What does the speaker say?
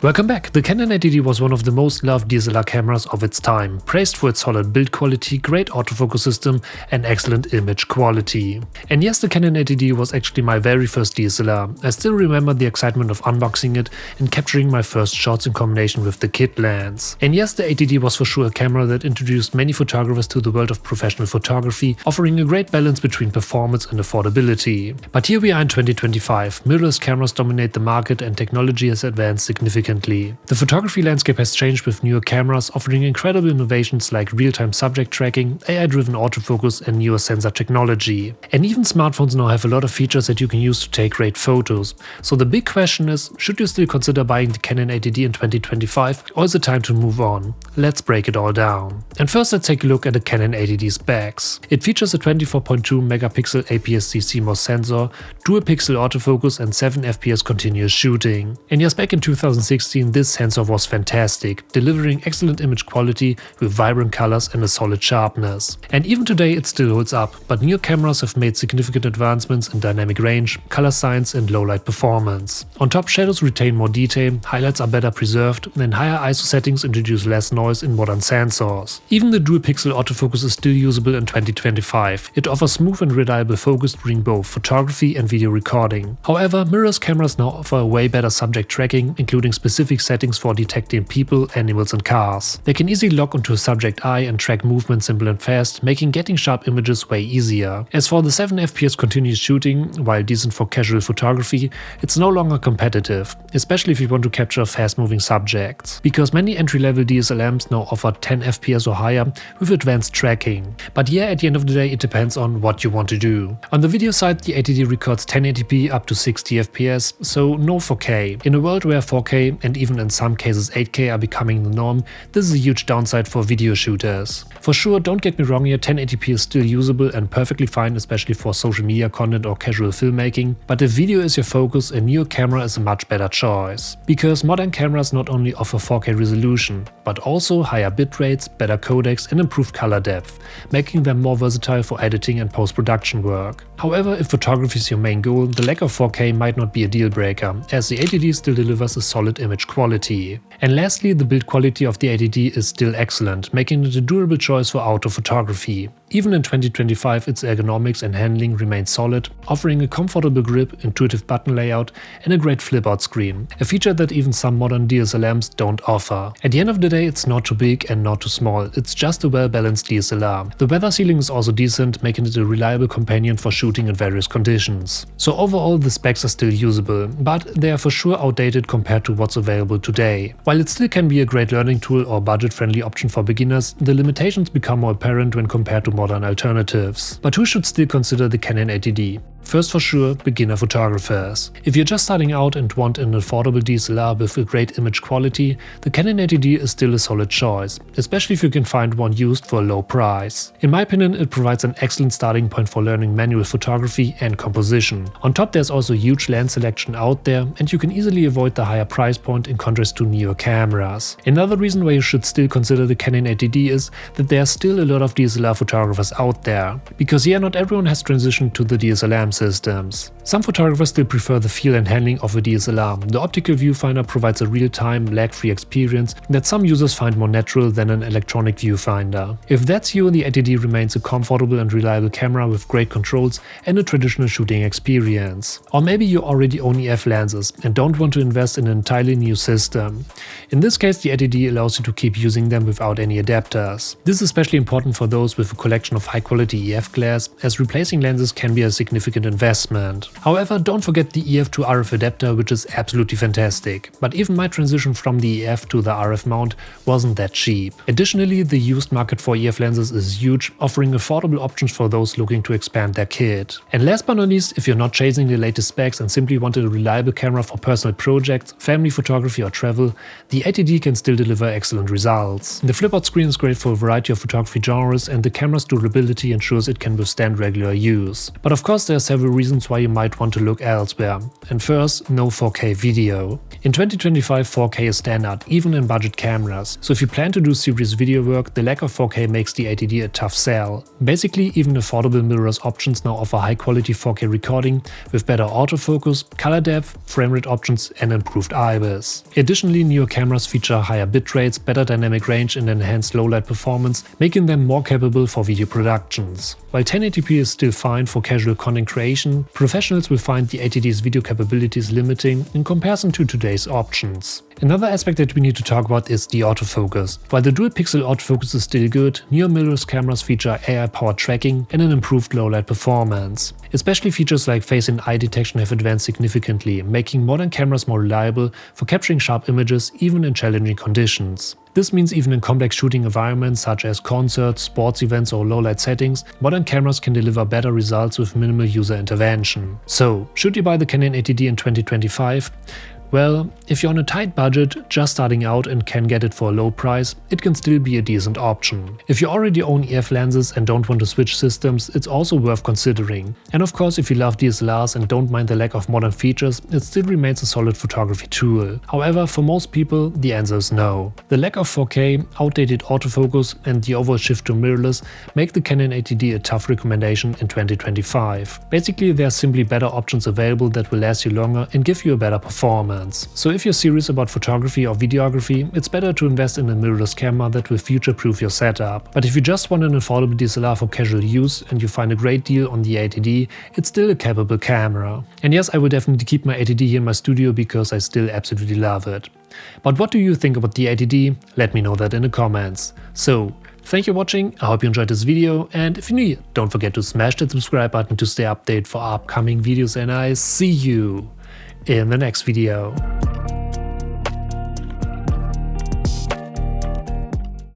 Welcome back! The Canon 80D was one of the most loved DSLR cameras of its time, praised for its solid build quality, great autofocus system and excellent image quality. And yes, the Canon 80D was actually my very first DSLR. I still remember the excitement of unboxing it and capturing my first shots in combination with the kit lens. And yes, the 80D was for sure a camera that introduced many photographers to the world of professional photography, offering a great balance between performance and affordability. But here we are in 2025, mirrorless cameras dominate the market and technology has advanced significantly. The photography landscape has changed with newer cameras offering incredible innovations like real-time subject tracking, AI-driven autofocus and newer sensor technology. And even smartphones now have a lot of features that you can use to take great photos. So the big question is, should you still consider buying the Canon 80D in 2025 or is it time to move on? Let's break it all down. And first let's take a look at the Canon 80D specs. It features a 24.2 megapixel APS-C CMOS sensor, dual pixel autofocus and 7 FPS continuous shooting. And yes, back in 2016 this sensor was fantastic, delivering excellent image quality with vibrant colors and a solid sharpness. And even today it still holds up, but new cameras have made significant advancements in dynamic range, color science and low light performance. On top, shadows retain more detail, highlights are better preserved, and higher ISO settings introduce less noise in modern sensors. Even the dual pixel autofocus is still usable in 2025. It offers smooth and reliable focus during both photography and video recording. However, mirrorless cameras now offer a way better subject tracking, including specific settings for detecting people, animals and cars. They can easily lock onto a subject eye and track movement simple and fast, making getting sharp images way easier. As for the 7 FPS continuous shooting, while decent for casual photography, it's no longer competitive, especially if you want to capture fast-moving subjects, because many entry-level DSLMs now offer 10 FPS or higher with advanced tracking. But yeah, at the end of the day it depends on what you want to do. On the video side, the 80D records 1080p up to 60 FPS, so no 4K. In a world where 4K and even in some cases 8K are becoming the norm, this is a huge downside for video shooters. For sure, don't get me wrong here, 1080p is still usable and perfectly fine, especially for social media content or casual filmmaking, but if video is your focus, a newer camera is a much better choice. Because modern cameras not only offer 4K resolution, but also higher bit rates, better codecs and improved color depth, making them more versatile for editing and post-production work. However, if photography is your main goal, the lack of 4K might not be a deal breaker, as the 80D still delivers a solid image quality. And lastly, the build quality of the 80D is still excellent, making it a durable choice for outdoor photography. Even in 2025, its ergonomics and handling remain solid, offering a comfortable grip, intuitive button layout and a great flip-out screen, a feature that even some modern DSLMs don't offer. At the end of the day, it's not too big and not too small, it's just a well-balanced DSLR. The weather sealing is also decent, making it a reliable companion for shooting in various conditions. So overall, the specs are still usable, but they are for sure outdated compared to what's available today. While it still can be a great learning tool or budget-friendly option for beginners, the limitations become more apparent when compared to modern alternatives. But who should still consider the Canon 80D? First, for sure, beginner photographers. If you're just starting out and want an affordable DSLR with a great image quality, the Canon 80D is still a solid choice, especially if you can find one used for a low price. In my opinion, it provides an excellent starting point for learning manual photography and composition. On top, there's also a huge lens selection out there, and you can easily avoid the higher price point in contrast to newer cameras. Another reason why you should still consider the Canon 80D is that there are still a lot of DSLR photographers out there, because yeah, not everyone has transitioned to the DSLM systems. Some photographers still prefer the feel and handling of a DSLR. The optical viewfinder provides a real-time, lag-free experience that some users find more natural than an electronic viewfinder. If that's you, the 80D remains a comfortable and reliable camera with great controls and a traditional shooting experience. Or maybe you already own EF lenses and don't want to invest in an entirely new system. In this case, the 80D allows you to keep using them without any adapters. This is especially important for those with a collection of high-quality EF glass, as replacing lenses can be a significant investment. However, don't forget the EF to RF adapter, which is absolutely fantastic. But even my transition from the EF to the RF mount wasn't that cheap. Additionally, the used market for EF lenses is huge, offering affordable options for those looking to expand their kit. And last but not least, if you're not chasing the latest specs and simply wanted a reliable camera for personal projects, family photography or travel, the 80D can still deliver excellent results. The flip-out screen is great for a variety of photography genres, and the camera's durability ensures it can withstand regular use. But of course, there are several several reasons why you might want to look elsewhere. And first, no 4K video. In 2025, 4K is standard, even in budget cameras. So if you plan to do serious video work, the lack of 4K makes the ATD a tough sell. Basically, even affordable mirrorless options now offer high quality 4K recording with better autofocus, color depth, frame rate options and improved IBIS. Additionally, newer cameras feature higher bit rates, better dynamic range and enhanced low light performance, making them more capable for video productions. While 1080p is still fine for casual content creation, professionals will find the ATD's video capabilities limiting in comparison to today's options. Another aspect that we need to talk about is the autofocus. While the dual pixel autofocus is still good, newer mirrorless cameras feature AI-powered tracking and an improved low-light performance. Especially features like face and eye detection have advanced significantly, making modern cameras more reliable for capturing sharp images even in challenging conditions. This means even in complex shooting environments such as concerts, sports events or low-light settings, modern cameras can deliver better results with minimal user intervention. So, should you buy the Canon ATD in 2025? Well, if you're on a tight budget, just starting out and can get it for a low price, it can still be a decent option. If you already own EF lenses and don't want to switch systems, it's also worth considering. And of course, if you love DSLRs and don't mind the lack of modern features, it still remains a solid photography tool. However, for most people, the answer is no. The lack of 4K, outdated autofocus and the overall shift to mirrorless make the Canon ATD a tough recommendation in 2025. Basically, there are simply better options available that will last you longer and give you a better performance. So if you're serious about photography or videography, it's better to invest in a mirrorless camera that will future-proof your setup. But if you just want an affordable DSLR for casual use and you find a great deal on the ATD, it's still a capable camera. And yes, I will definitely keep my ATD here in my studio because I still absolutely love it. But what do you think about the ATD? Let me know that in the comments. So, thank you for watching, I hope you enjoyed this video, and if you're new here, don't forget to smash that subscribe button to stay updated for upcoming videos, and I see you in the next video.